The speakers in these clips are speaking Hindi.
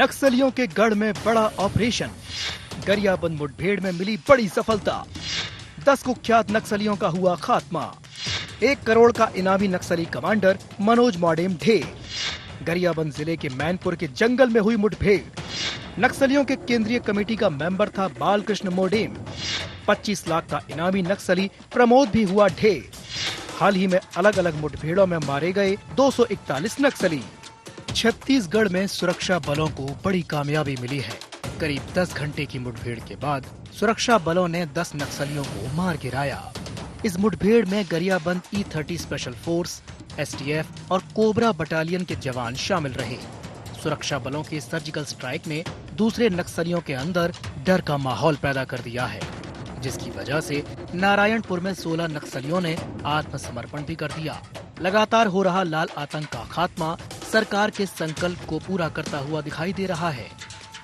नक्सलियों के गढ़ में बड़ा ऑपरेशन। गरियाबंद मुठभेड़ में मिली बड़ी सफलता। 10 कुख्यात नक्सलियों का हुआ खात्मा। 1 करोड़ का इनामी नक्सली कमांडर मनोज मॉडेम ढेर। गरियाबंद जिले के मैनपुर के जंगल में हुई मुठभेड़। नक्सलियों के केंद्रीय कमेटी का मेंबर था बालकृष्ण मोडेम। 25 लाख का इनामी नक्सली प्रमोद भी हुआ ढेर। हाल ही में अलग अलग मुठभेड़ों में मारे गए 241 नक्सली। छत्तीसगढ़ में सुरक्षा बलों को बड़ी कामयाबी मिली है। करीब 10 घंटे की मुठभेड़ के बाद सुरक्षा बलों ने 10 नक्सलियों को मार गिराया। इस मुठभेड़ में Gariaband E30 special force, STF और कोबरा बटालियन के जवान शामिल रहे। सुरक्षा बलों के सर्जिकल स्ट्राइक ने दूसरे नक्सलियों के अंदर डर का माहौल पैदा कर दिया है, जिसकी वजह से नारायणपुर में 16 नक्सलियों ने आत्मसमर्पण भी कर दिया। लगातार हो रहा लाल आतंक का खात्मा सरकार के संकल्प को पूरा करता हुआ दिखाई दे रहा है।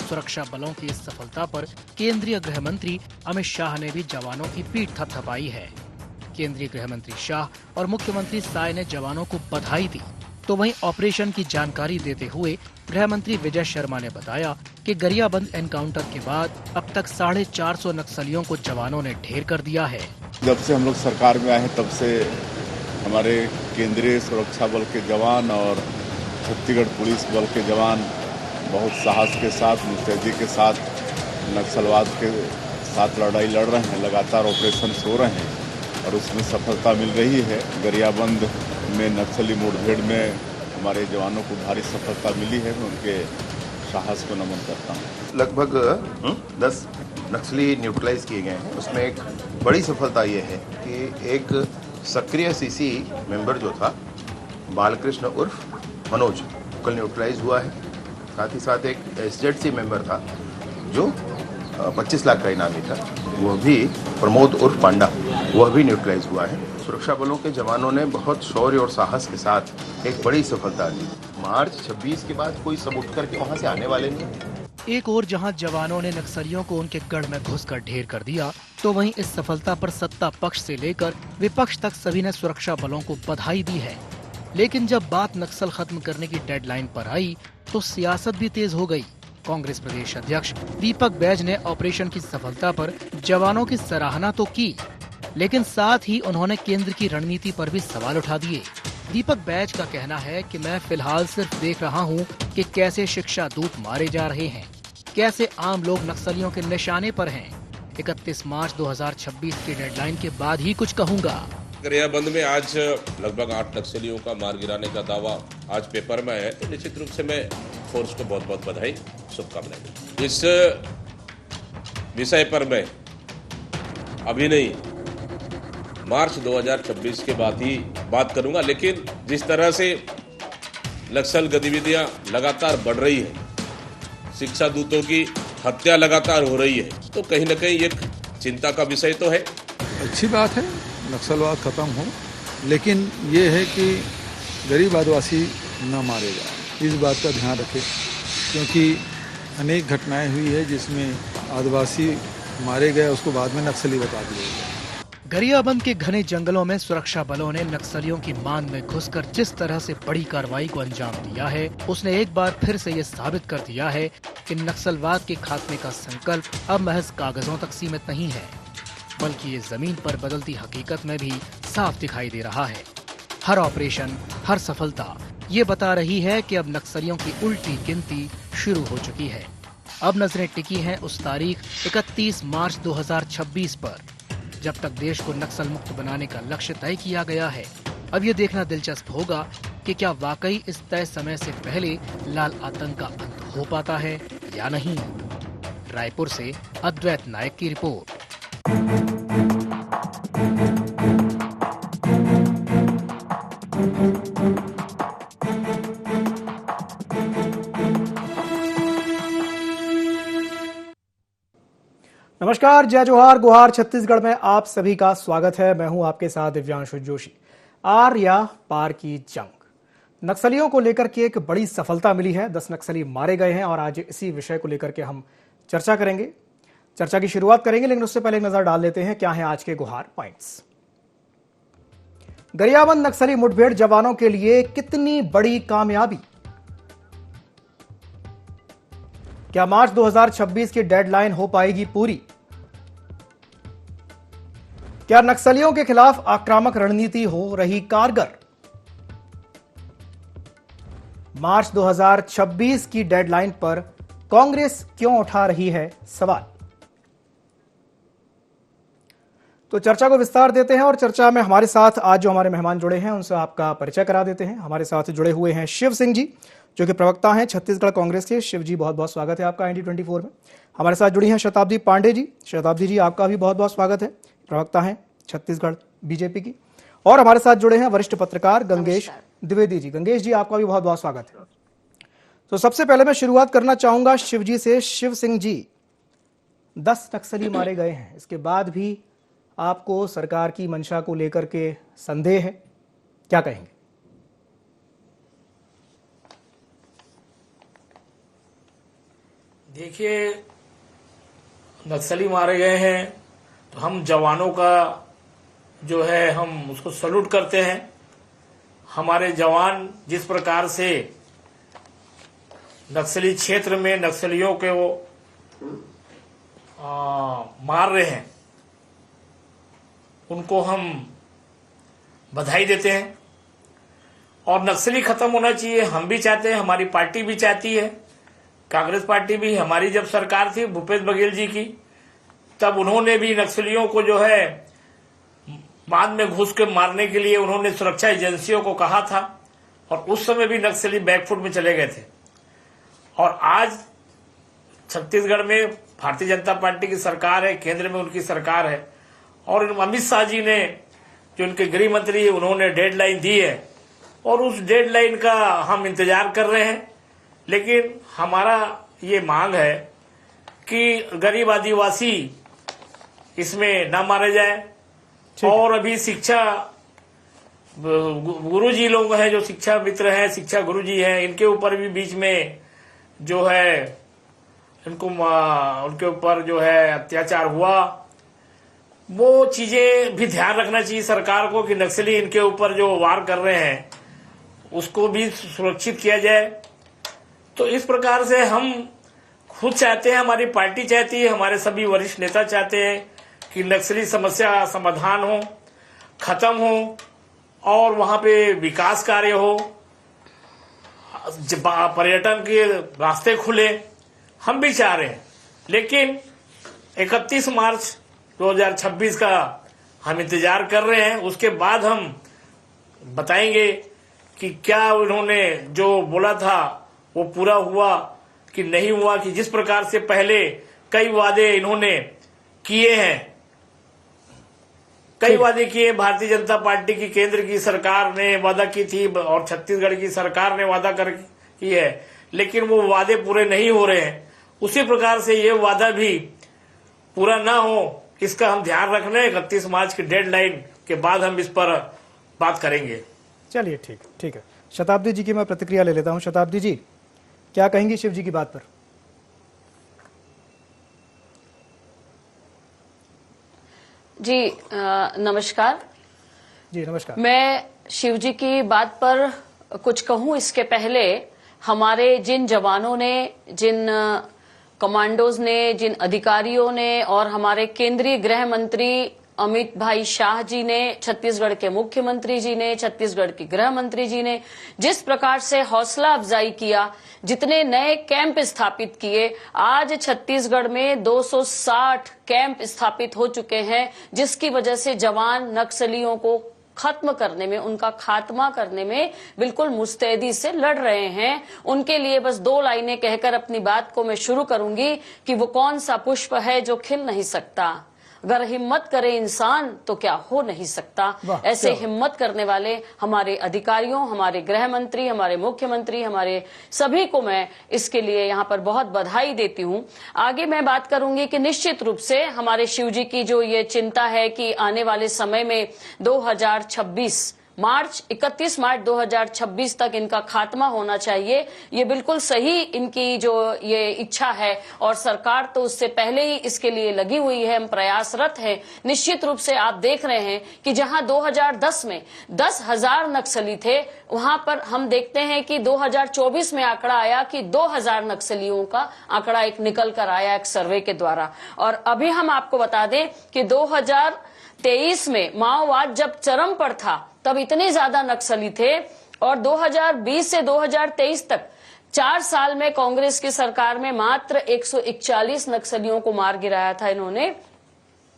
सुरक्षा बलों की इस सफलता पर केंद्रीय गृह मंत्री अमित शाह ने भी जवानों की पीठ थपथपाई है। केंद्रीय गृह मंत्री शाह और मुख्यमंत्री साय ने जवानों को बधाई दी। तो वहीं ऑपरेशन की जानकारी देते हुए गृह मंत्री विजय शर्मा ने बताया कि गरियाबंद एनकाउंटर के बाद अब तक 450 नक्सलियों को जवानों ने ढेर कर दिया है। जब से हम लोग सरकार में आए हैं तब से हमारे केंद्रीय सुरक्षा बल के जवान और छत्तीसगढ़ पुलिस बल के जवान बहुत साहस के साथ, मुस्तैदी के साथ नक्सलवाद के साथ लड़ाई लड़ रहे हैं। लगातार ऑपरेशन हो रहे हैं और उसमें सफलता मिल रही है। गरियाबंद में नक्सली मुठभेड़ में हमारे जवानों को भारी सफलता मिली है। मैं उनके साहस को नमन करता हूँ। लगभग 10 नक्सली न्यूट्रलाइज किए गए हैं। उसमें एक बड़ी सफलता ये है कि एक सक्रिय CC मेंबर जो था बालकृष्ण उर्फ मनोज, कल न्यूट्रलाइज हुआ है। साथ ही साथ एक SZC मेंबर था जो 25 लाख का इनामी था, वह भी प्रमोद उर्फ पांडा, वह भी न्यूट्रलाइज हुआ है। सुरक्षा बलों के जवानों ने बहुत शौर्य और साहस के साथ एक बड़ी सफलता दी। मार्च 26 के बाद कोई सब उठ करके वहाँ से आने वाले नहीं। एक और जहां जवानों ने नक्सलियों को उनके गढ़ में घुसकर ढेर कर दिया, तो वहीं इस सफलता पर सत्ता पक्ष से लेकर विपक्ष तक सभी ने सुरक्षा बलों को बधाई दी है। लेकिन जब बात नक्सल खत्म करने की डेडलाइन पर आई तो सियासत भी तेज हो गई। कांग्रेस प्रदेश अध्यक्ष दीपक बैज ने ऑपरेशन की सफलता पर जवानों की सराहना तो की, लेकिन साथ ही उन्होंने केंद्र की रणनीति पर भी सवाल उठा दिए। दीपक बैज का कहना है कि मैं फिलहाल सिर्फ देख रहा हूं कि कैसे शिक्षा दूत मारे जा रहे हैं, कैसे आम लोग नक्सलियों के निशाने पर हैं। 31 मार्च 2026 की डेडलाइन के बाद ही कुछ कहूंगा। गरियाबंद में आज लगभग 8 नक्सलियों का मार गिराने का दावा आज पेपर में है, तो निश्चित रूप से मैं फोर्स को बहुत बहुत बधाई, शुभकामनाएं। इस विषय पर मैं अभी नहीं, मार्च 2026 के बाद ही बात करूंगा। लेकिन जिस तरह से नक्सल गतिविधियां लगातार बढ़ रही है, शिक्षा दूतों की हत्या लगातार हो रही है, तो कहीं न कहीं एक चिंता का विषय तो है। अच्छी बात है नक्सलवाद खत्म हो, लेकिन ये है कि गरीब आदिवासी न मारे जाए, इस बात का ध्यान रखें, क्योंकि अनेक घटनाएं हुई है जिसमें आदिवासी मारे गए, उसको बाद में नक्सली बता दिए गए। गरियाबंद के घने जंगलों में सुरक्षा बलों ने नक्सलियों की मान में घुसकर जिस तरह से बड़ी कार्रवाई को अंजाम दिया है, उसने एक बार फिर से ये साबित कर दिया है कि नक्सलवाद के खात्मे का संकल्प अब महज कागजों तक सीमित नहीं है, बल्कि ये जमीन पर बदलती हकीकत में भी साफ दिखाई दे रहा है। हर ऑपरेशन, हर सफलता ये बता रही है कि अब नक्सलियों की उल्टी गिनती शुरू हो चुकी है। अब नजरें टिकी हैं उस तारीख 31 मार्च 2026 पर, जब तक देश को नक्सल मुक्त बनाने का लक्ष्य तय किया गया है। अब ये देखना दिलचस्प होगा कि क्या वाकई इस तय समय से पहले लाल आतंक का अंत हो पाता है या नहीं। रायपुर से अद्वैत नायक की रिपोर्ट। नमस्कार, जय जोहार, गुहार। छत्तीसगढ़ में आप सभी का स्वागत है। मैं हूं आपके साथ दिव्यांशु जोशी। आर या पार की जंग, नक्सलियों को लेकर के एक बड़ी सफलता मिली है। 10 नक्सली मारे गए हैं और आज इसी विषय को लेकर के हम चर्चा करेंगे। चर्चा की शुरुआत करेंगे, लेकिन उससे पहले एक नजर डाल लेते हैं क्या है आज के गुहार पॉइंट्स। गरियाबंद नक्सली मुठभेड़ जवानों के लिए कितनी बड़ी कामयाबी। क्या मार्च 2026 की डेडलाइन हो पाएगी पूरी? क्या नक्सलियों के खिलाफ आक्रामक रणनीति हो रही कारगर? मार्च 2026 की डेडलाइन पर कांग्रेस क्यों उठा रही है सवाल? तो चर्चा को विस्तार देते हैं और चर्चा में हमारे साथ आज जो हमारे मेहमान जुड़े हैं उनसे आपका परिचय करा देते हैं। हमारे साथ जुड़े हुए हैं शिव सिंह जी, जो कि प्रवक्ता हैं छत्तीसगढ़ कांग्रेस के। शिव जी, बहुत बहुत स्वागत है आपका IND24 में। हमारे साथ जुड़ी हैं शताब्दी पांडे जी। शताब्दी जी, आपका भी बहुत बहुत स्वागत है, प्रवक्ता हैं छत्तीसगढ़ बीजेपी की। और हमारे साथ जुड़े हैं वरिष्ठ पत्रकार गंगेश द्विवेदी जी। गंगेश जी, आपका भी बहुत बहुत स्वागत है। तो सबसे पहले मैं शुरुआत करना चाहूंगा शिव जी से। शिव सिंह जी, 10 नक्सली मारे गए हैं, इसके बाद भी आपको सरकार की मंशा को लेकर के संदेह है, क्या कहेंगे? देखिए, नक्सली मारे गए हैं तो हम जवानों का जो है हम उसको सैल्यूट करते हैं। हमारे जवान जिस प्रकार से नक्सली क्षेत्र में नक्सलियों के वो मार रहे हैं, उनको हम बधाई देते हैं। और नक्सली खत्म होना चाहिए, हम भी चाहते हैं, हमारी पार्टी भी चाहती है, कांग्रेस पार्टी भी। हमारी जब सरकार थी भूपेश बघेल जी की, तब उन्होंने भी नक्सलियों को जो है बाद में घुस के मारने के लिए उन्होंने सुरक्षा एजेंसियों को कहा था, और उस समय भी नक्सली बैकफुट में चले गए थे। और आज छत्तीसगढ़ में भारतीय जनता पार्टी की सरकार है, केंद्र में उनकी सरकार है, और अमित शाह जी ने जो उनके गृह मंत्री है उन्होंने डेडलाइन दी है, और उस डेडलाइन का हम इंतजार कर रहे हैं। लेकिन हमारा ये मांग है कि गरीब आदिवासी इसमें ना मारे जाए। और अभी शिक्षा गुरुजी लोग हैं, जो शिक्षा मित्र हैं, शिक्षा गुरुजी हैं, इनके ऊपर भी बीच में जो है उनके ऊपर जो है अत्याचार हुआ। वो चीजें भी ध्यान रखना चाहिए सरकार को कि नक्सली इनके ऊपर जो वार कर रहे हैं उसको भी सुरक्षित किया जाए। तो इस प्रकार से हम खुद चाहते हैं, हमारी पार्टी चाहती है, हमारे सभी वरिष्ठ नेता चाहते हैं कि नक्सली समस्या समाधान हो, खत्म हो, और वहां पे विकास कार्य हो, पर्यटन के रास्ते खुले, हम भी चाह रहे हैं। लेकिन 31 मार्च 2026 का हम इंतजार कर रहे हैं। उसके बाद हम बताएंगे कि क्या उन्होंने जो बोला था वो पूरा हुआ कि नहीं हुआ, कि जिस प्रकार से पहले कई वादे इन्होंने किए हैं, कई वादे किए। भारतीय जनता पार्टी की केंद्र की सरकार ने वादा की थी और छत्तीसगढ़ की सरकार ने वादा की है, लेकिन वो वादे पूरे नहीं हो रहे हैं। उसी प्रकार से ये वादा भी पूरा ना हो, इसका हम ध्यान रखना है। 31 मार्च की डेडलाइन के बाद हम इस पर बात करेंगे। चलिए, ठीक है। शताब्दी जी की मैं प्रतिक्रिया ले लेता हूं। शताब्दी जी, क्या कहेंगी शिव जी की बात पर? जी नमस्कार। जी नमस्कार। मैं शिव जी की बात पर कुछ कहूं इसके पहले, हमारे जिन जवानों ने, जिन कमांडोज ने, जिन अधिकारियों ने, और हमारे केंद्रीय गृह मंत्री अमित भाई शाह जी ने, छत्तीसगढ़ के मुख्यमंत्री जी ने, छत्तीसगढ़ के गृह मंत्री जी ने जिस प्रकार से हौसला अफजाई किया, जितने नए कैंप स्थापित किए, आज छत्तीसगढ़ में 260 कैंप स्थापित हो चुके हैं, जिसकी वजह से जवान नक्सलियों को खत्म करने में, उनका खात्मा करने में बिल्कुल मुस्तैदी से लड़ रहे हैं। उनके लिए बस 2 लाइनें कहकर अपनी बात को मैं शुरू करूंगी कि वो कौन सा पुष्प है जो खिल नहीं सकता, अगर हिम्मत करे इंसान तो क्या हो नहीं सकता। ऐसे हिम्मत करने वाले हमारे अधिकारियों, हमारे गृह मंत्री, हमारे मुख्यमंत्री, हमारे सभी को मैं इसके लिए यहाँ पर बहुत बधाई देती हूँ। आगे मैं बात करूंगी कि निश्चित रूप से हमारे शिव जी की जो ये चिंता है कि आने वाले समय में 2026 31 मार्च 2026 तक इनका खात्मा होना चाहिए। ये बिल्कुल सही इनकी जो ये इच्छा है और सरकार तो उससे पहले ही इसके लिए लगी हुई है, हम प्रयासरत हैं। निश्चित रूप से आप देख रहे हैं कि जहां 2010 में 10,000 नक्सली थे, वहां पर हम देखते हैं कि 2024 में आंकड़ा आया कि 2,000 नक्सलियों का आंकड़ा एक निकल कर आया एक सर्वे के द्वारा। और अभी हम आपको बता दें कि 2023 में माओवाद जब चरम पर था तब इतने ज्यादा नक्सली थे और 2020 से 2023 तक 4 साल में कांग्रेस की सरकार में मात्र 141 नक्सलियों को मार गिराया था इन्होंने।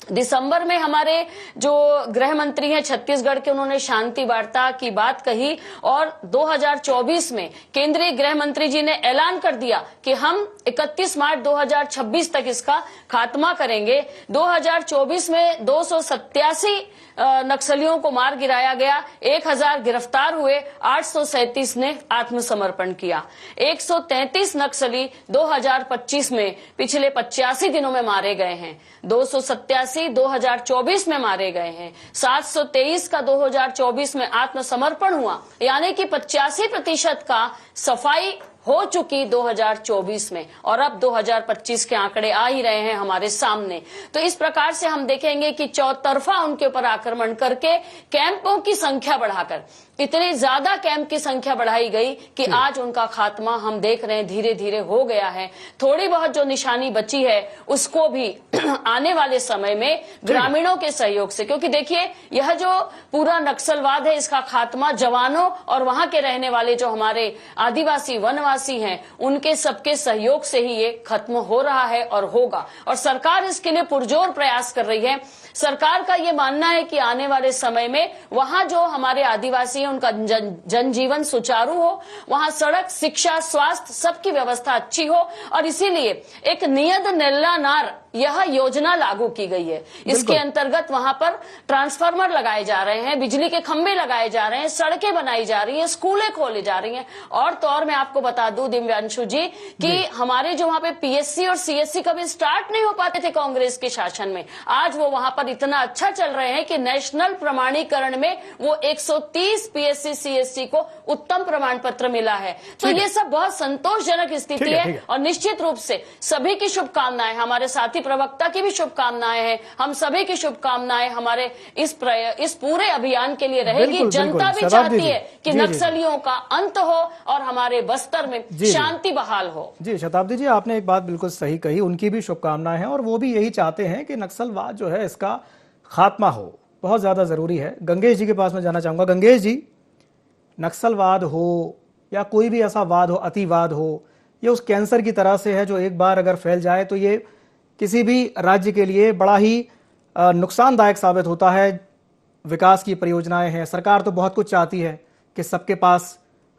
दिसंबर में हमारे जो गृह मंत्री हैं छत्तीसगढ़ के, उन्होंने शांति वार्ता की बात कही और 2024 में केंद्रीय गृह मंत्री जी ने ऐलान कर दिया कि हम 31 मार्च 2026 तक इसका खात्मा करेंगे। 2024 में 287 नक्सलियों को मार गिराया गया, 1000 गिरफ्तार हुए, 837 ने आत्मसमर्पण किया। 133 नक्सली 2025 में पिछले 85 दिनों में मारे गए हैं, 287 2024 में मारे गए हैं, 723 का 2024 में आत्मसमर्पण हुआ, यानी कि 85% का सफाई हो चुकी 2024 में और अब 2025 के आंकड़े आ ही रहे हैं हमारे सामने। तो इस प्रकार से हम देखेंगे कि चौतरफा उनके ऊपर आक्रमण करके कैंपों की संख्या बढ़ाकर इतने ज्यादा कैंप की संख्या बढ़ाई गई कि आज उनका खात्मा हम देख रहे हैं धीरे धीरे हो गया है। थोड़ी बहुत जो निशानी बची है उसको भी आने वाले समय में ग्रामीणों के सहयोग से, क्योंकि देखिए यह जो पूरा नक्सलवाद है इसका खात्मा जवानों और वहां के रहने वाले जो हमारे आदिवासी वनवासी हैं उनके सबके सहयोग से ही ये खत्म हो रहा है और होगा। और सरकार इसके लिए पुरजोर प्रयास कर रही है। सरकार का ये मानना है कि आने वाले समय में वहां जो हमारे आदिवासी हैं उनका जनजीवन सुचारू हो, वहां सड़क, शिक्षा, स्वास्थ्य सबकी व्यवस्था अच्छी हो और इसीलिए एक नियत नेल्ला नार यह योजना लागू की गई है। इसके अंतर्गत वहां पर ट्रांसफार्मर लगाए जा रहे हैं, बिजली के खंभे लगाए जा रहे हैं, सड़कें बनाई जा रही हैं, स्कूलें खोले जा रही हैं। और तो और मैं आपको बता दूं दिव्यांशु जी कि हमारे जो वहां पे पीएससी और सीएससी कभी स्टार्ट नहीं हो पाते थे कांग्रेस के शासन में, आज वो वहां पर इतना अच्छा चल रहे हैं कि नेशनल प्रमाणीकरण में वो 130 पीएससी सीएससी को उत्तम प्रमाण पत्र मिला है। तो ये सब बहुत संतोषजनक स्थिति है और निश्चित रूप से सभी की शुभकामनाएं, हमारे साथी प्रवक्ता की भी शुभकामनाएं हैं, हम सभी की शुभकामनाएं हमारे इस पूरे अभियान के लिए रहेगी। जनता भी चाहती है कि नक्सलियों का अंत हो और हमारे बस्तर में शांति बहाल हो। जी शताब्दी जी, आपने एक बात बिल्कुल सही कही, उनकी भी शुभकामनाएं हैं और वो भी यही चाहते हैं कि नक्सलवाद जो है इसका खात्मा हो, बहुत ज्यादा जरूरी है। गंगेश जी के पास में जाना चाहूंगा। गंगेश जी, नक्सलवाद हो या कोई भी ऐसा वाद हो, अतिवाद हो, ये उस कैंसर की तरह से है जो एक बार अगर फैल जाए तो ये किसी भी राज्य के लिए बड़ा ही नुकसानदायक साबित होता है। विकास की परियोजनाएं हैं, सरकार तो बहुत कुछ चाहती है कि सबके पास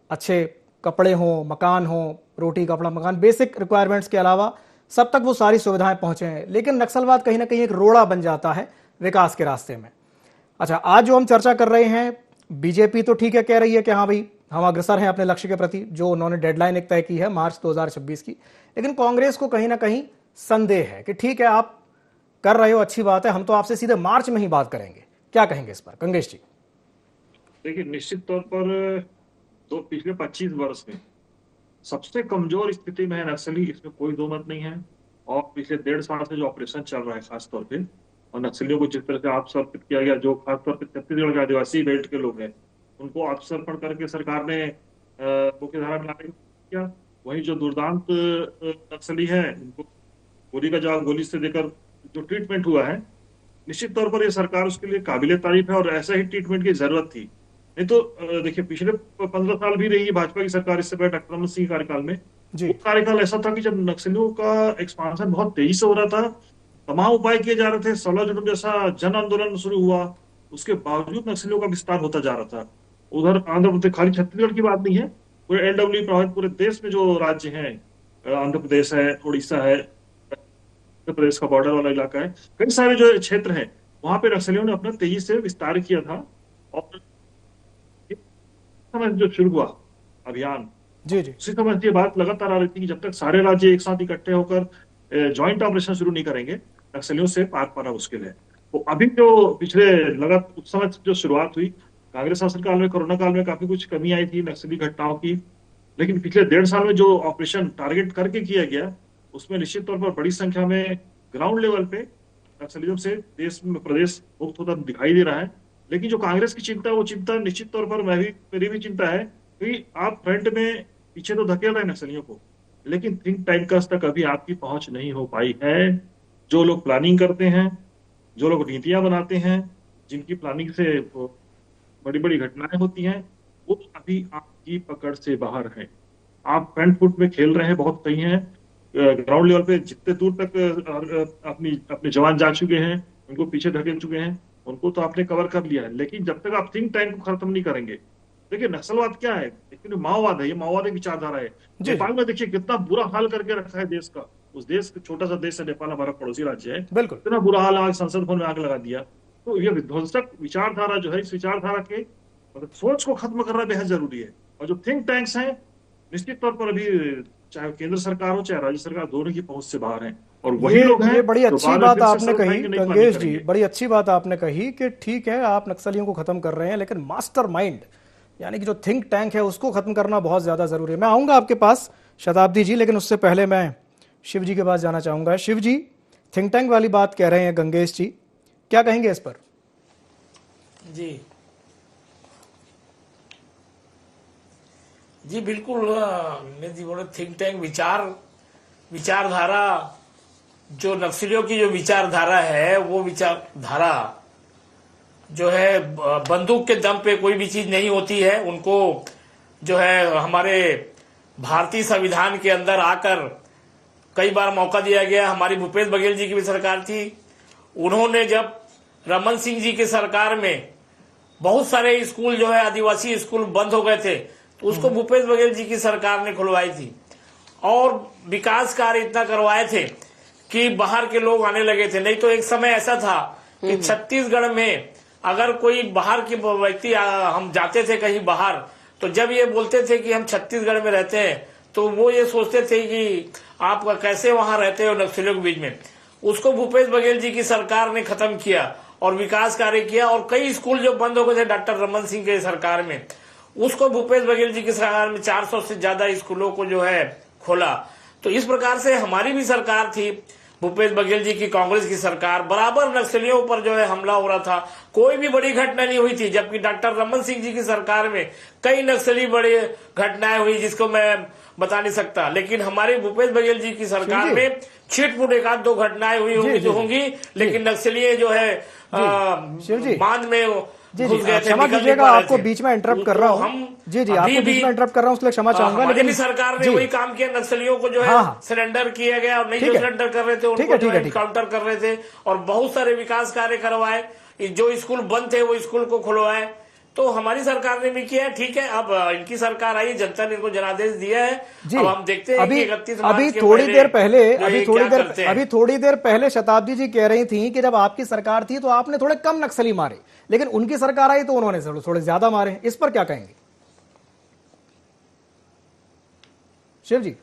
अच्छे कपड़े हों, मकान हों, रोटी कपड़ा मकान, बेसिक रिक्वायरमेंट्स के अलावा सब तक वो सारी सुविधाएं पहुंचे हैं, लेकिन नक्सलवाद कहीं ना कहीं एक रोड़ा बन जाता है विकास के रास्ते में। अच्छा, आज जो हम चर्चा कर रहे हैं, बीजेपी तो ठीक है, कह रही है कि हाँ भाई हम अग्रसर हैं अपने लक्ष्य के प्रति, जो उन्होंने डेडलाइन एक तय की है मार्च 2026 की, लेकिन कांग्रेस को कहीं ना कहीं संदेह है कि ठीक है आप कर रहे हो, अच्छी बात है, हम तो आपसे सीधे मार्च में ही बात करेंगे। क्या कहेंगे इस पर गंगेश जी? देखिए, निश्चित तौर पर तो पिछले 25 वर्ष में सबसे कमजोर स्थिति में है नक्सली, इसमें कोई दो मत नहीं है। और पिछले 1.5 साल से जो ऑपरेशन चल रहा है खास तौर पे, और नक्सलियों को जिस तरह से आपसर्पित किया गया, जो खासतौर पर छत्तीसगढ़ के आदिवासी बेल्ट के लोग हैं उनको आपसर्पण करके सरकार ने मुख्य धारा में लाने किया। वहीं जो दुर्दांत नक्सली है उनको गोली का जवाब गोली से देकर जो ट्रीटमेंट हुआ है, निश्चित तौर पर ये सरकार उसके लिए काबिले तारीफ है और ऐसा ही ट्रीटमेंट की जरूरत थी। नहीं तो देखिए, पिछले 15 साल भी रही है भाजपा की सरकार, इससे पहले डॉक्टर रमन सिंह कार्यकाल में वो कार्यकाल ऐसा था कि जब नक्सलियों का एक्सपांशन बहुत तेजी से हो रहा था, तमाम उपाय किए जा रहे थे, 16 जुलूम जैसा जन आंदोलन शुरू हुआ, उसके बावजूद नक्सलियों का विस्तार होता जा रहा था। उधर आंध्र प्रदेश, खाली छत्तीसगढ़ की बात नहीं है, पूरे एलडब्ल्यू प्रभावित पूरे देश में जो राज्य हैं, आंध्र प्रदेश है, उड़ीसा है, उत्तर प्रदेश का बॉर्डर वाला इलाका है, कई सारे जो क्षेत्र हैं वहां पे नक्सलियों ने अपना तेजी से विस्तार किया था। और समय जो शुरू हुआ अभियान, उसी समय ये बात लगातार आ रही थी कि जब तक सारे राज्य एक साथ इकट्ठे होकर ज्वाइंट ऑपरेशन शुरू नहीं करेंगे, नक्सलियों से पार पाना मुश्किल है। तो अभी जो पिछले लगातार उस समय जो शुरुआत हुई, कांग्रेस शासनकाल में, कोरोना काल में काफी कुछ कमी आई थी नक्सली घटनाओं की, लेकिन पिछले 1.5 साल में जो ऑपरेशन टारगेट करके किया गया, उसमें निश्चित तौर पर बड़ी संख्या में ग्राउंड लेवल पे नक्सलिज्म से देश में प्रदेश मुक्त होता दिखाई दे रहा है। लेकिन जो कांग्रेस की चिंता है, वो चिंता निश्चित तौर पर मेरी भी चिंता है कि आप फ्रंट में पीछे तो धकेल रहे हैं नक्सलियों को, लेकिन थिंक टैंकर्स तक अभी आपकी पहुंच नहीं हो पाई है। जो लोग प्लानिंग करते हैं, जो लोग नीतियां बनाते हैं, जिनकी प्लानिंग से बड़ी बड़ी घटनाएं होती हैं, वो अभी आपकी पकड़ से बाहर है। आप फ्रंट फुट में खेल रहे हैं, बहुत सही हैं, ग्राउंड लेवल पे जितने दूर तक अपने जवान जा चुके हैं, उनको पीछे धकेल चुके हैं, उनको तो आपने कवर कर लिया है। लेकिन जब तक आप थिंक टैंक को खत्म नहीं करेंगे, देखिए नक्सलवाद क्या है, लेकिन माओवाद है, ये माओवाद एक विचारधारा है। नेपाल में देखिए कितना बुरा हाल करके रखा है देश का, उस देश छोटा सा देश है नेपाल, हमारा पड़ोसी राज्य है, बिल्कुल इतना बुरा हाल, आज संसद भवन में आग लगा दिया। तो ये विध्वंसक विचारधारा जो है, इस विचारधारा के मतलब सोच को खत्म करना बेहद जरूरी है। और जो थिंक टैंक्स हैं, निश्चित तौर पर अभी चाहे केंद्र सरकार हो चाहे राज्य सरकार, दोनों की पहुंच से बाहर हैं। और वही लोग हैं। ये बड़ी अच्छी बात आपने कही गंगेश जी, करेंगे। बड़ी अच्छी बात आपने कही कि ठीक है आप नक्सलियों को खत्म कर रहे हैं, लेकिन मास्टरमाइंड यानी कि जो थिंक टैंक है उसको खत्म करना बहुत ज्यादा जरूरी है। मैं आऊंगा आपके पास शताब्दी जी, लेकिन उससे पहले मैं शिव जी के पास जाना चाहूंगा। शिव जी, थिंक टैंक वाली बात कह रहे हैं गंगेश जी, क्या कहेंगे इस पर? जी जी बिल्कुल, जी बोले थिंक टैंक विचारधारा, जो नक्सलियों की जो विचारधारा है, वो विचारधारा जो है बंदूक के दम पे कोई भी चीज नहीं होती है। उनको जो है हमारे भारतीय संविधान के अंदर आकर कई बार मौका दिया गया। हमारी भूपेश बघेल जी की भी सरकार थी, उन्होंने जब रमन सिंह जी की सरकार में बहुत सारे स्कूल जो है आदिवासी स्कूल बंद हो गए थे, तो उसको भूपेश बघेल जी की सरकार ने खुलवाई थी और विकास कार्य इतना करवाए थे कि बाहर के लोग आने लगे थे। नहीं तो एक समय ऐसा था कि छत्तीसगढ़ में अगर कोई बाहर के व्यक्ति, हम जाते थे कहीं बाहर, तो जब ये बोलते थे कि हम छत्तीसगढ़ में रहते हैं, तो वो ये सोचते थे कि आप कैसे वहां रहते हो नक्सलियों के बीच में। उसको भूपेश बघेल जी की सरकार ने खत्म किया और विकास कार्य किया, और कई स्कूल जो बंद हो गए थे डॉक्टर रमन सिंह के सरकार में, उसको भूपेश बघेल जी की सरकार में 400 से ज्यादा स्कूलों को जो है खोला। तो इस प्रकार से हमारी भी सरकार थी, भूपेश बघेल जी की कांग्रेस की सरकार, बराबर नक्सलियों पर जो है हमला हो रहा था, कोई भी बड़ी घटना नहीं हुई थी। जबकि डॉक्टर रमन सिंह जी की सरकार में कई नक्सली बड़ी घटनाएं हुई जिसको मैं बता नहीं सकता, लेकिन हमारे भूपेश बघेल जी की सरकार में छिटपुट एक आध दो घटनाएं हुई होंगी, लेकिन नक्सली जो है बांध में जी जी, क्षमा कीजिएगा, आपको बीच में इंटरप्ट कर रहा हूँ। जी जी, आपको बीच में इंटरप्ट कर रहा हूँ, इसलिए क्षमा चाहूंगा। लेकिन सरकार ने वही काम किया, नक्सलियों को जो है सरेंडर किया गया, और नहीं जो सरेंडर कर रहे थे उनको काउंटर कर रहे थे, और बहुत सारे विकास कार्य करवाए। जो स्कूल बंद थे वो स्कूल को खुलवाए, तो हमारी सरकार ने भी किया है। ठीक है, अब इनकी सरकार आई, जनता ने इनको जनादेश दिया है। अब हम देखते हैं कि 31 अभी थोड़ी देर पहले शताब्दी जी कह रही थी कि जब आपकी सरकार थी तो आपने थोड़े कम नक्सली मारे, लेकिन उनकी सरकार आई तो उन्होंने थोड़े ज्यादा मारे। इस पर क्या कहेंगे शिव जी?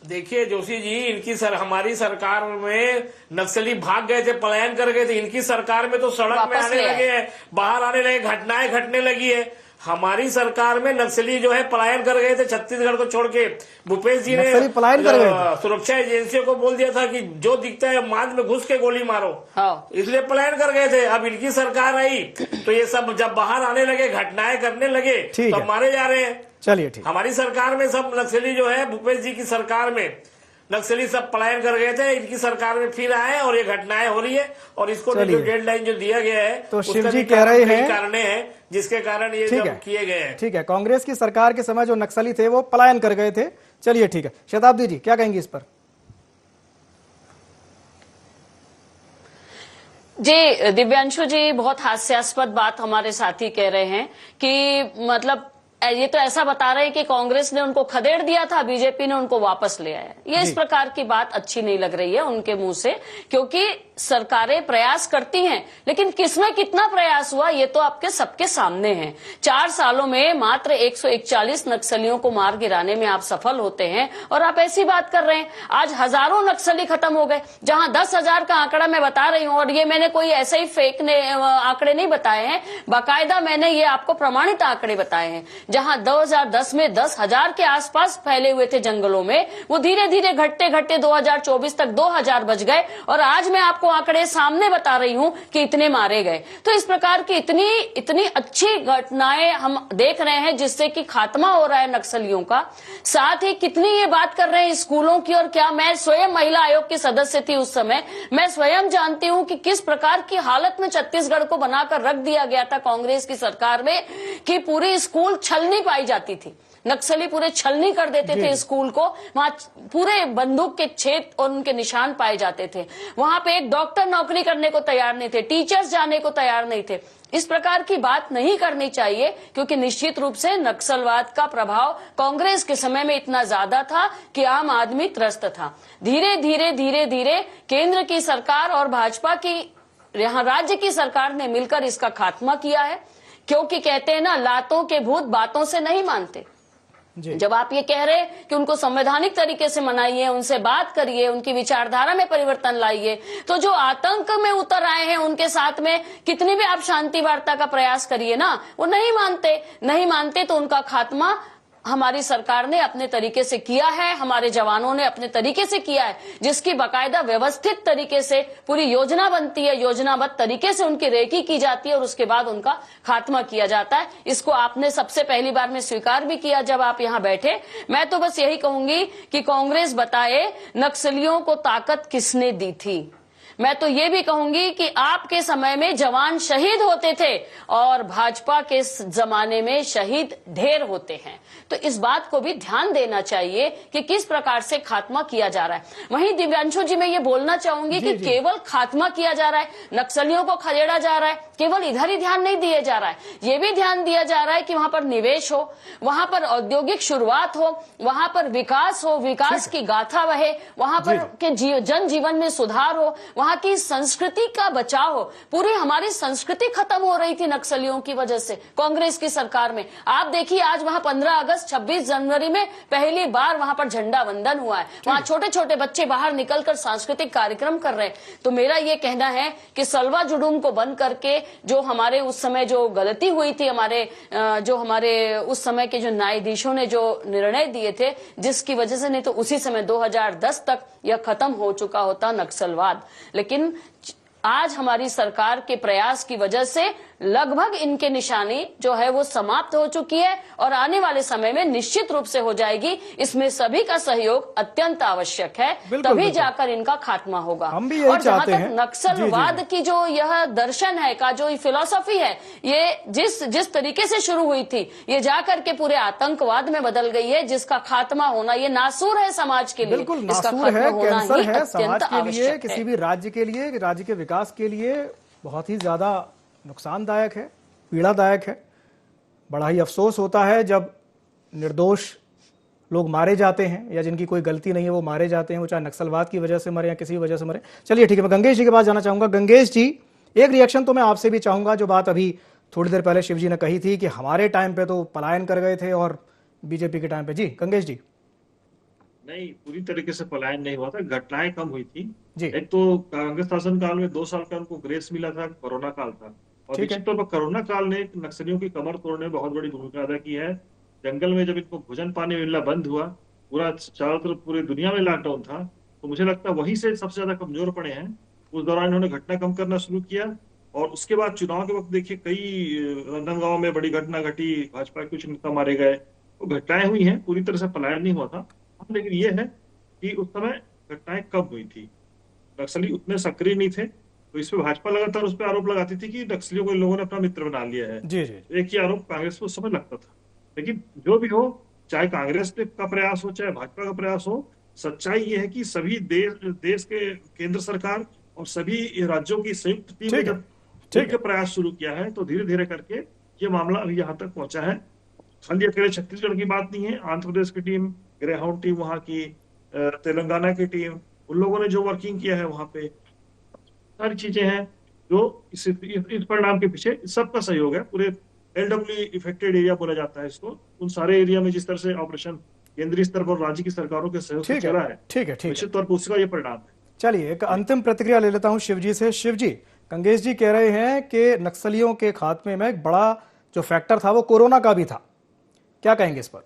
देखिए जोशी जी, हमारी सरकार में नक्सली भाग गए थे, पलायन कर गए थे। इनकी सरकार में तो सड़क में आने लगे हैं, बाहर आने लगे, घटनाएं घटने लगी है। हमारी सरकार में नक्सली जो है पलायन कर गए थे छत्तीसगढ़ को छोड़ के। भूपेश जी ने पलायन कर गए थे, सुरक्षा एजेंसियों को बोल दिया था कि जो दिखता है मांद में घुस के गोली मारो, इसलिए पलायन कर गए थे। अब इनकी सरकार आई तो ये सब जब बाहर आने लगे, घटनाएं करने लगे, तो मारे जा रहे हैं। चलिए ठीक, हमारी सरकार में सब नक्सली जो है, भूपेश जी की सरकार में नक्सली सब पलायन कर गए थे, इनकी सरकार में फिर आए और ये घटनाएं हो रही है। और इसको जो डेडलाइन जो दिया गया है, तो शिव जी कह रहे हैं कारण है जिसके कारण ये सब किए गए हैं। ठीक है, कांग्रेस की सरकार के समय जो नक्सली थे वो पलायन कर गए थे। चलिए ठीक है, शताब्दी जी क्या कहेंगी इस पर? जी दिव्यांशु जी, बहुत हास्यास्पद बात हमारे साथी कह रहे हैं कि मतलब ये तो ऐसा बता रहे हैं कि कांग्रेस ने उनको खदेड़ दिया था, बीजेपी ने उनको वापस ले आया। ये इस प्रकार की बात अच्छी नहीं लग रही है उनके मुंह से, क्योंकि सरकारें प्रयास करती हैं, लेकिन किसमें कितना प्रयास हुआ ये तो आपके सबके सामने है। 4 सालों में मात्र 141 नक्सलियों को मार गिराने में आप सफल होते हैं और आप ऐसी बात कर रहे हैं। आज हजारों नक्सली खत्म हो गए, जहां 10,000 का आंकड़ा मैं बता रही हूं, और ये मैंने कोई ऐसे ही फेक आंकड़े नहीं बताए हैं, बाकायदा मैंने ये आपको प्रमाणित आंकड़े बताए हैं। जहां 2010 में 10,000 के आसपास फैले हुए थे जंगलों में, वो धीरे धीरे घटते घटते 2024 तक 2,000 बच गए, और आज मैं आपको आंकड़े सामने बता रही हूं कि इतने मारे गए। तो इस प्रकार की इतनी अच्छी घटनाएं हम देख रहे हैं जिससे कि खात्मा हो रहा है नक्सलियों का। साथ ही कितनी ये बात कर रहे हैं स्कूलों की, और क्या मैं स्वयं महिला आयोग की सदस्य थी उस समय, मैं स्वयं जानती हूं कि किस प्रकार की हालत में छत्तीसगढ़ को बनाकर रख दिया गया था कांग्रेस की सरकार में, कि पूरी स्कूल छल नहीं पाई जाती थी। नक्सली पूरे छलनी कर देते थे स्कूल को, वहां पूरे बंदूक के छेद और उनके निशान पाए जाते थे। वहां पे एक डॉक्टर नौकरी करने को तैयार नहीं थे, टीचर्स जाने को तैयार नहीं थे। इस प्रकार की बात नहीं करनी चाहिए, क्योंकि निश्चित रूप से नक्सलवाद का प्रभाव कांग्रेस के समय में इतना ज्यादा था कि आम आदमी त्रस्त था। धीरे धीरे केंद्र की सरकार और भाजपा की यहाँ राज्य की सरकार ने मिलकर इसका खात्मा किया है, क्योंकि कहते हैं ना, लातों के भूत बातों से नहीं मानते। जब आप ये कह रहे हैं कि उनको संवैधानिक तरीके से मनाइए, उनसे बात करिए, उनकी विचारधारा में परिवर्तन लाइए, तो जो आतंक में उतर आए हैं उनके साथ में कितनी भी आप शांति वार्ता का प्रयास करिए ना, वो नहीं मानते तो उनका खात्मा हमारी सरकार ने अपने तरीके से किया है, हमारे जवानों ने अपने तरीके से किया है, जिसकी बाकायदा व्यवस्थित तरीके से पूरी योजना बनती है, योजनाबद्ध तरीके से उनकी रेकी की जाती है और उसके बाद उनका खात्मा किया जाता है। इसको आपने सबसे पहली बार में स्वीकार भी किया जब आप यहाँ बैठे। मैं तो बस यही कहूंगी कि कांग्रेस बताए नक्सलियों को ताकत किसने दी थी। मैं तो ये भी कहूंगी कि आपके समय में जवान शहीद होते थे और भाजपा के जमाने में शहीद ढेर होते हैं। तो इस बात को भी ध्यान देना चाहिए कि किस प्रकार से खात्मा किया जा रहा है। वहीं दिव्यांशु जी, मैं ये बोलना चाहूंगी कि केवल खात्मा किया जा रहा है, नक्सलियों को खदेड़ा जा रहा है, केवल इधर ही ध्यान नहीं दिया जा रहा है, ये भी ध्यान दिया जा रहा है कि वहां पर निवेश हो, वहां पर औद्योगिक शुरुआत हो, वहां पर विकास हो, विकास की गाथा बहे, वहां पर के जनजीवन में सुधार हो, वहां की संस्कृति का बचाव हो। पूरी हमारी संस्कृति खत्म हो रही थी नक्सलियों की वजह से कांग्रेस की सरकार में। आप देखिए आज वहां 15 अगस्त 26 जनवरी में पहली बार वहां पर झंडा वंदन हुआ है, वहां छोटे छोटे बच्चे बाहर निकलकर सांस्कृतिक कार्यक्रम कर रहे हैं। तो मेरा ये कहना है कि सलवा जुडूम को बंद करके जो हमारे उस समय जो गलती हुई थी, हमारे उस समय के जो न्यायाधीशों ने जो निर्णय दिए थे, जिसकी वजह से नहीं तो उसी समय 2010 तक यह खत्म हो चुका होता नक्सलवाद। लेकिन आज हमारी सरकार के प्रयास की वजह से लगभग इनके निशानी जो है वो समाप्त हो चुकी है और आने वाले समय में निश्चित रूप से हो जाएगी। इसमें सभी का सहयोग अत्यंत आवश्यक है, तभी जाकर इनका खात्मा होगा। हम भी यही चाहते हैं। नक्सलवाद की जो यह दर्शन है का जो फिलॉसफी है, ये जिस तरीके से शुरू हुई थी, ये जाकर के पूरे आतंकवाद में बदल गई है, जिसका खात्मा होना ये नासूर है समाज के लिए। बिल्कुल नासूर है, कैंसर है समाज के लिए, किसी भी राज्य के लिए, राज्य के विकास के लिए बहुत ही ज्यादा नुकसानदायक है, पीड़ादायक है। बड़ा ही अफसोस होता है जब निर्दोष लोग मारे जाते हैं या जिनकी कोई गलती नहीं है वो मारे जाते हैं, वो चाहे नक्सलवाद की वजह से मरे या किसी वजह से मरे। चलिए ठीक है, मैं गंगेश जी के पास जाना चाहूंगा। गंगेश जी, एक रिएक्शन तो मैं आपसे भी चाहूंगा, जो बात अभी थोड़ी देर पहले शिव जी ने कही थी कि हमारे टाइम पे तो पलायन कर गए थे और बीजेपी के टाइम पे। जी गंगेश जी। नहीं, पूरी तरीके से पलायन नहीं हुआ था, घटनाएं कम हुई थी। जी। एक तो कांग्रेस शासन काल में 2 साल का उनको ग्रेस मिला था, कोरोना काल था, और निश्चित तौर पर कोरोना काल ने नक्सलियों की कमर तोड़ने में बहुत बड़ी भूमिका अदा की है। जंगल में जब इनको भोजन पानी मिलना बंद हुआ, पूरा चारों तरफ पूरी दुनिया में लॉकडाउन था, तो मुझे लगता है वहीं से सबसे ज्यादा कमजोर पड़े हैं। उस दौरान इन्होंने घटना कम करना शुरू किया और उसके बाद चुनाव के वक्त देखिए कई राजनांदगांव में बड़ी घटना घटी, भाजपा के कुछ नेता मारे गए, वो घटनाएं हुई हैं, पूरी तरह से पलायन नहीं हुआ था। लेकिन ये है कि उस समय घटनाएं कब हुई थी, नक्सली उतने सक्रिय नहीं थे, तो इस पे भाजपा लगातार उस पर आरोप लगाती थी कि नक्सलियों को इन लोगों ने अपना मित्र बना लिया है। जी जी। एक ही आरोप कांग्रेस को उस समय लगता था। लेकिन जो भी हो, चाहे कांग्रेस का प्रयास हो चाहे भाजपा का प्रयास हो, सच्चाई ये है कि सभी देश के केंद्र सरकार और सभी राज्यों की संयुक्त टीम ने जब के प्रयास शुरू किया है, तो धीरे धीरे करके ये मामला अभी यहाँ तक पहुंचा है। खाली अकेले छत्तीसगढ़ की बात नहीं है, आंध्र प्रदेश की टीम, ग्रेहाउंड टीम वहां की, तेलंगाना की टीम, उन लोगों ने जो वर्किंग किया है वहां पे, सारी चीजें हैं जो इस परिणाम के पीछे सबका सहयोग है। पूरे LWE इफेक्टेड एरिया बोला जाता है इसको, उन सारे एरिया में जिस तरह से ऑपरेशन केंद्रीय स्तर पर राज्य की सरकारों के सहयोग से चला है, ठीक है, निश्चित तौर पर उसका ये परिणाम है। चलिए एक अंतिम प्रतिक्रिया ले लेता हूं शिवजी से। शिवजी, कंगेश जी कह रहे हैं कि नक्सलियों के खात्मे में एक बड़ा जो फैक्टर था वो कोरोना का भी था, क्या कहेंगे इस पर?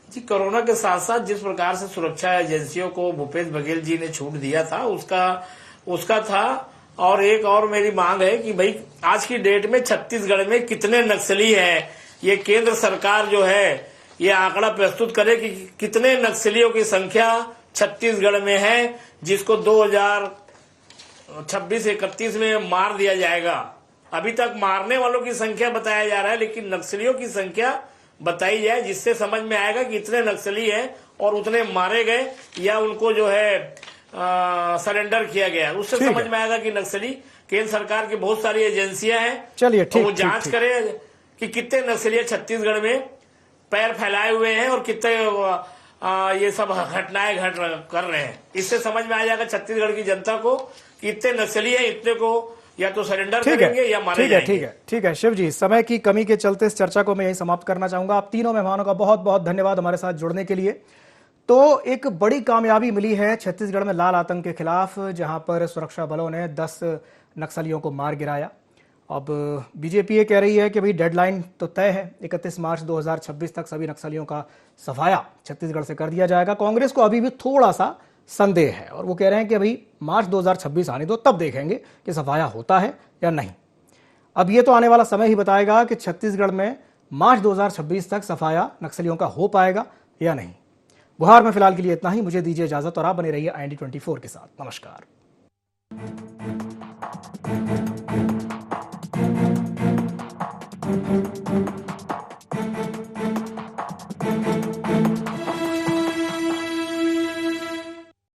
जी, कोरोना के साथ साथ जिस प्रकार से सुरक्षा एजेंसियों को भूपेश बघेल जी ने छूट दिया था उसका था। और एक और मेरी मांग है कि भाई आज की डेट में छत्तीसगढ़ में कितने नक्सली हैं, ये केंद्र सरकार जो है ये आंकड़ा प्रस्तुत करे कि कितने नक्सलियों की संख्या छत्तीसगढ़ में है, जिसको 2026-31 में मार दिया जाएगा। अभी तक मारने वालों की संख्या बताया जा रहा है, लेकिन नक्सलियों की संख्या बताई जाए, जिससे समझ में आएगा कि इतने नक्सली हैं और उतने मारे गए या उनको जो है सरेंडर किया गया। उससे समझ में आएगा कि नक्सली, केंद्र सरकार की बहुत सारी एजेंसियां हैं, चलिए तो वो जांच करे कि कितने नक्सली छत्तीसगढ़ में पैर फैलाए हुए हैं और कितने ये सब घटनाएं कर रहे हैं। इससे समझ में आ जाएगा छत्तीसगढ़ की जनता को कि इतने नक्सली हैं, इतने को या तो सरेंडर करेंगे या मारे जाएंगे। ठीक है शिव जी, समय की कमी के चलते इस चर्चा को मैं यही समाप्त करना चाहूंगा। आप तीनों मेहमानों का बहुत बहुत धन्यवाद हमारे साथ जुड़ने के लिए। तो एक बड़ी कामयाबी मिली है छत्तीसगढ़ में लाल आतंक के खिलाफ, जहां पर सुरक्षा बलों ने 10 नक्सलियों को मार गिराया। अब बीजेपी ये कह रही है कि भाई डेडलाइन तो तय है, 31 मार्च 2026 तक सभी नक्सलियों का सफाया छत्तीसगढ़ से कर दिया जाएगा। कांग्रेस को अभी भी थोड़ा सा संदेह है और वो कह रहे हैं कि अभी मार्च 2026 आने दो, तब देखेंगे कि सफाया होता है या नहीं। अब ये तो आने वाला समय ही बताएगा कि छत्तीसगढ़ में मार्च 2026 तक सफाया नक्सलियों का हो पाएगा या नहीं। गुहार में फिलहाल के लिए इतना ही, मुझे दीजिए इजाजत और आप बने रहिए IND24 के साथ। नमस्कार।